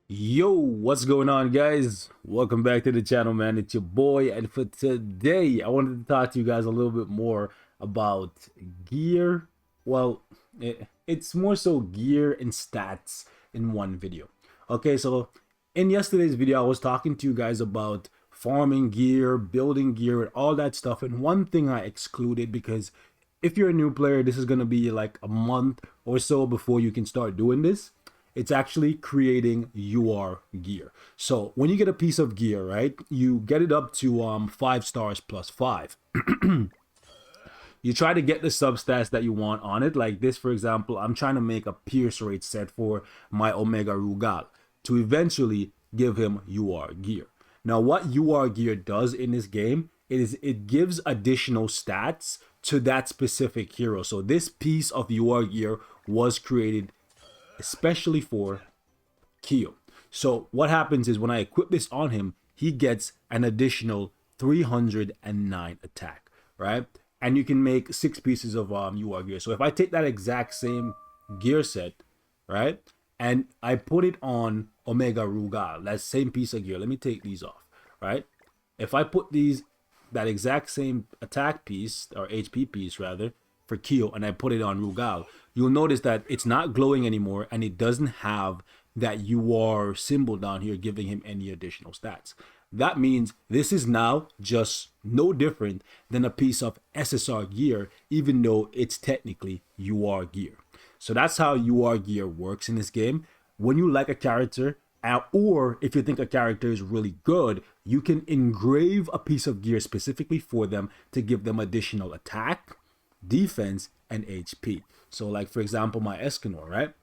Yo, what's going on, guys? Welcome back to the channel, man. It's your boy, and for today, I wanted to talk to you guys a little bit more about gear. Well, it's more so gear and stats in one video. Okay, so in yesterday's video, I was talking to you guys about farming gear, building gear, and all that stuff. And one thing I excluded because if you're a new player, this is gonna be like a month or so before you can start doing this. It's actually creating your gear. So when you get a piece of gear, right, you get it up to 5 stars plus 5. You try to get the substats that you want on it. Like this, for example, I'm trying to make a pierce rate set for my Omega Rugal to eventually give him UR gear. Now, what UR gear does in this game is it gives additional stats to that specific hero. So this piece of UR gear was created especially for Kyo. So what happens is when I equip this on him, he gets an additional 309 attack, right? And you can make 6 pieces of UR gear. So if I take that exact same gear set, right, and I put it on Omega Rugal, that same piece of gear. Let me take these off, right? If I put that exact same attack piece or HP piece rather for Kyo and I put it on Rugal, you'll notice that it's not glowing anymore and it doesn't have that UR symbol down here giving him any additional stats. That means this is now just no different than a piece of SSR gear, even though it's technically UR gear. So that's how UR gear works in this game. When you like a character, or if you think a character is really good, you can engrave a piece of gear specifically for them to give them additional attack, defense, and HP. So like for example, my Escanor, right?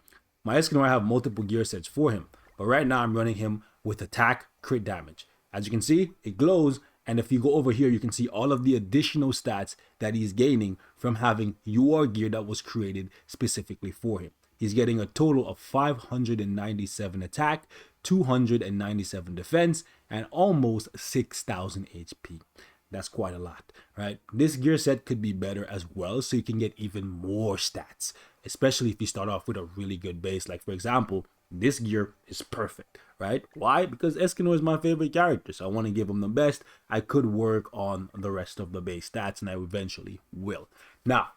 My Escanor, I have multiple gear sets for him, but right now I'm running him with attack, crit damage. As you can see, it glows, and if you go over here, you can see all of the additional stats that he's gaining from having UR gear that was created specifically for him. He's getting a total of 597 attack, 297 defense, and almost 6,000 HP. That's quite a lot, right? This gear set could be better as well, so you can get even more stats, especially if you start off with a really good base. Like for example, this gear is perfect, right? Why? Because Escanor is my favorite character, so I want to give him the best. I could work on the rest of the base stats, and I eventually will. Now,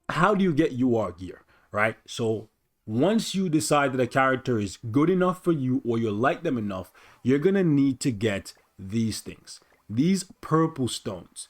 how do you get UR gear, right? So once you decide that a character is good enough for you or you like them enough, you're gonna need to get these things. These purple stones.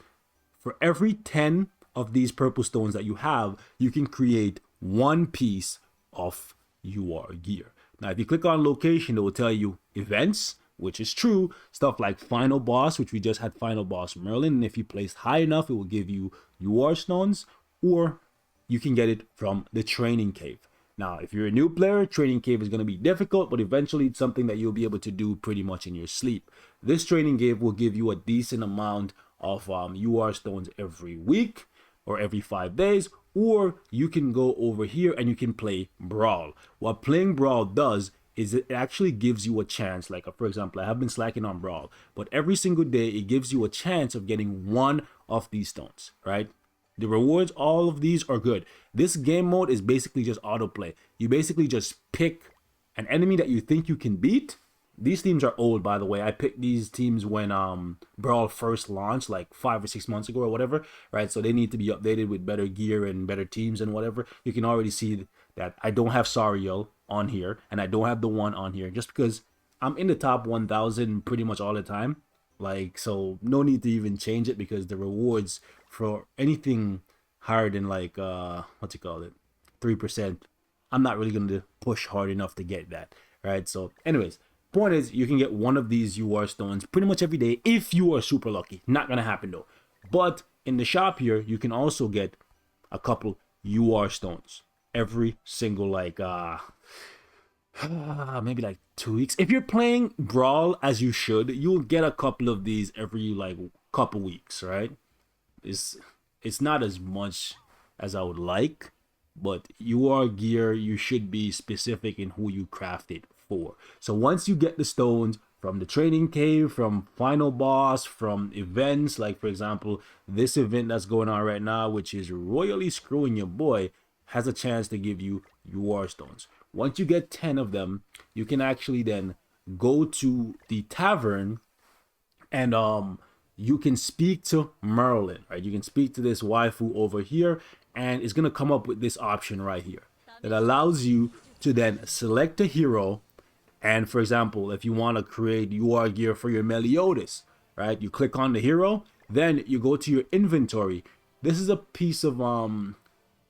For every 10 of these purple stones that you have, you can create one piece of UR gear. Now, if you click on location, it will tell you events, which is true. Stuff like final boss, which we just had final boss Merlin. And if you placed high enough, it will give you UR stones, or you can get it from the training cave. Now, if you're a new player, training cave is going to be difficult, but eventually it's something that you'll be able to do pretty much in your sleep. This training cave will give you a decent amount of UR stones every week or every 5 days, or you can go over here and you can play Brawl. What playing Brawl does is it actually gives you a chance, like for example, I have been slacking on Brawl, but every single day it gives you a chance of getting one of these stones, right? The rewards, all of these are good. This game mode is basically just autoplay. You basically just pick an enemy that you think you can beat. These teams are old, by the way. I picked these teams when Brawl first launched, like 5 or 6 months ago or whatever, right? So they need to be updated with better gear and better teams and whatever. You can already see that I don't have Sariel on here, and I don't have the one on here, just because I'm in the top 1,000 pretty much all the time. Like, so no need to even change it because the rewards for anything higher than like what's it called, it 3%, I'm not really going to push hard enough to get that, right? So anyways, point is you can get one of these UR stones pretty much every day if you are super lucky. Not gonna happen though. But in the shop here, you can also get a couple UR stones every single like maybe like 2 weeks. If you're playing Brawl as you should, you'll get a couple of these every like couple weeks, right? It's not as much as I would like, but UR gear, you should be specific in who you craft it for. So once you get the stones from the training cave, from final boss, from events, like for example, this event that's going on right now, which is royally screwing your boy, has a chance to give you UR stones. Once you get 10 of them, you can actually then go to the tavern, and you can speak to Merlin, right? You can speak to this waifu over here, and it's gonna come up with this option right here that allows you to then select a hero. And for example, if you want to create UR gear for your Meliodas, right? You click on the hero, then you go to your inventory. This is a piece of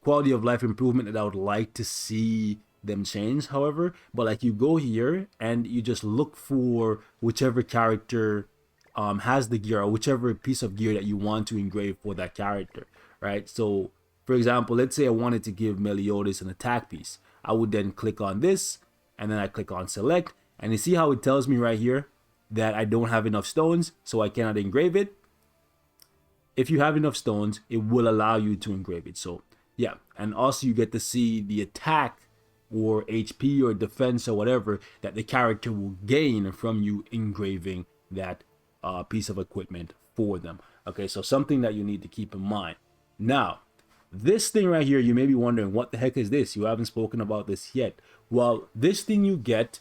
quality of life improvement that I would like to see them change, however. But like, you go here and you just look for whichever character has the gear, or whichever piece of gear that you want to engrave for that character, right? So for example, let's say I wanted to give Meliodas an attack piece. I would then click on this, and then I click on select, and you see how it tells me right here that I don't have enough stones, so I cannot engrave it. If you have enough stones, it will allow you to engrave it. So yeah, and also you get to see the attack or HP or defense or whatever that the character will gain from you engraving that piece of equipment for them. Okay, so something that you need to keep in mind. Now, this thing right here, you may be wondering, what the heck is this? You haven't spoken about this yet. Well, this thing you get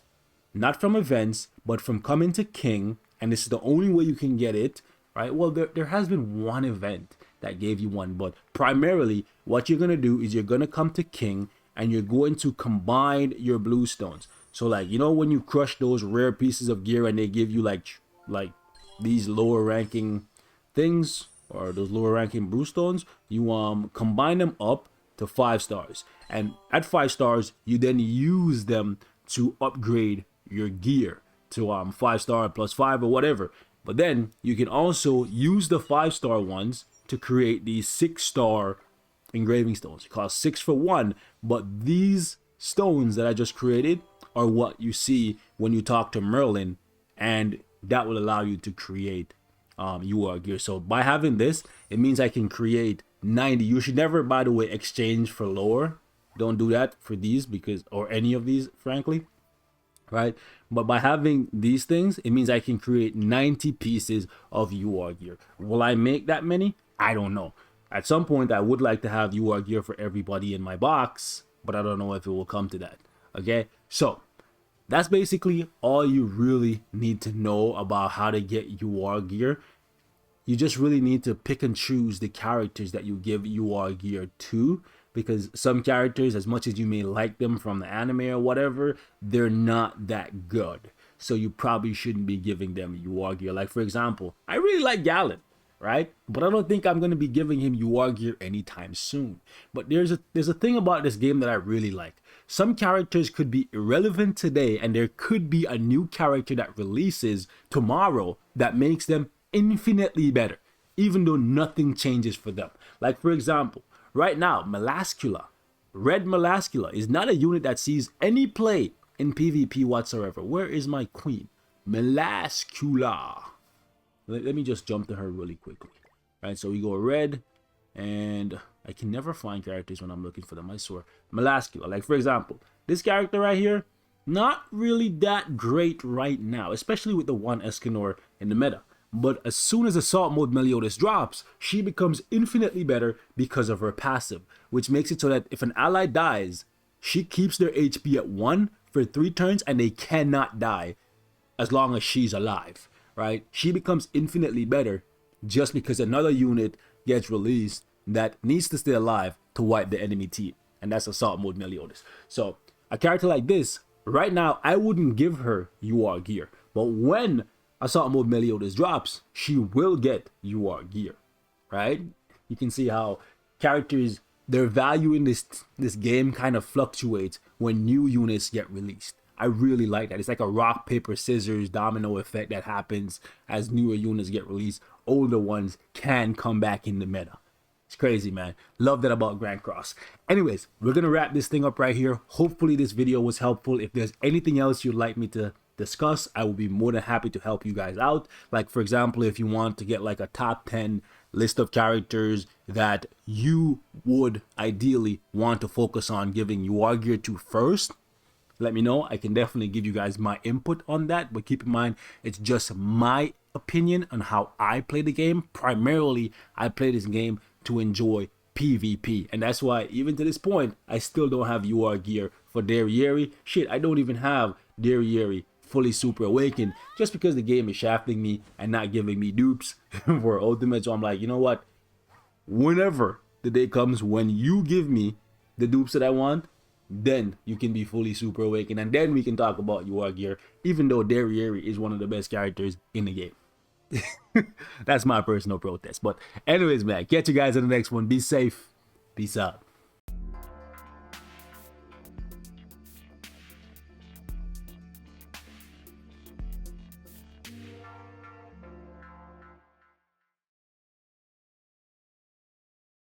not from events, but from coming to King, and this is the only way you can get it, right? Well, there has been one event that gave you one, but primarily what you're gonna do is you're gonna come to King, and you're going to combine your blue stones. So like, you know, when you crush those rare pieces of gear and they give you like these lower ranking things, or those lower ranking blue stones, you combine them up to 5 stars, and at 5 stars you then use them to upgrade your gear to 5 star plus 5 or whatever. But then you can also use the 5-star ones to create these 6-star engraving stones. It costs 6 for 1, but these stones that I just created are what you see when you talk to Merlin, and that will allow you to create UR gear. So by having this, it means I can create 90. You should never, by the way, exchange for lower. Don't do that for these, because, or any of these, frankly, right? But by having these things, it means I can create 90 pieces of UR gear. Will I make that many? I don't know. At some point, I would like to have UR gear for everybody in my box, but I don't know if it will come to that. Okay, so that's basically all you really need to know about how to get UR gear. You just really need to pick and choose the characters that you give UR gear to, because some characters, as much as you may like them from the anime or whatever, they're not that good. So you probably shouldn't be giving them UR gear. Like for example, I really like Galen, right? But I don't think I'm going to be giving him UR gear anytime soon. But there's a thing about this game that I really like. Some characters could be irrelevant today, and there could be a new character that releases tomorrow that makes them infinitely better, even though nothing changes for them. Like for example, right now, Melascula, Red Melascula, is not a unit that sees any play in PvP whatsoever. Where is my queen? Melascula. Let me just jump to her really quickly. Right, so we go red, and I can never find characters when I'm looking for them, I swear. Melascula, like for example, this character right here, not really that great right now, especially with the one Escanor in the meta. But as soon as Assault Mode Meliodas drops, she becomes infinitely better because of her passive, which makes it so that if an ally dies, she keeps their HP at 1 for 3 turns, and they cannot die as long as she's alive, right? She becomes infinitely better just because another unit gets released that needs to stay alive to wipe the enemy team, and that's Assault Mode Meliodas. So a character like this, right now, I wouldn't give her UR gear, but when Assault Mode Meliodas drops, she will get UR gear, right? You can see how characters, their value in this game kind of fluctuates when new units get released. I really like that. It's like a rock, paper, scissors domino effect that happens as newer units get released. Older ones can come back in the meta. It's crazy, man. Love that about Grand Cross. Anyways, we're going to wrap this thing up right here. Hopefully this video was helpful. If there's anything else you'd like me to discuss, I will be more than happy to help you guys out. Like for example, if you want to get like a top 10 list of characters that you would ideally want to focus on giving UR gear to first, let me know. I can definitely give you guys my input on that, but keep in mind, it's just my opinion on how I play the game. Primarily, I play this game to enjoy PvP. And that's why, even to this point, I still don't have UR gear for Derriere. Shit, I don't even have Derriere fully super awakened, just because the game is shafting me and not giving me dupes for ultimate. So I'm like, you know what? Whenever the day comes when you give me the dupes that I want, then you can be fully super awakened, and then we can talk about UR gear, even though Derriere is one of the best characters in the game. That's my personal protest. But anyways, man, catch you guys in the next one. Be safe. Peace out.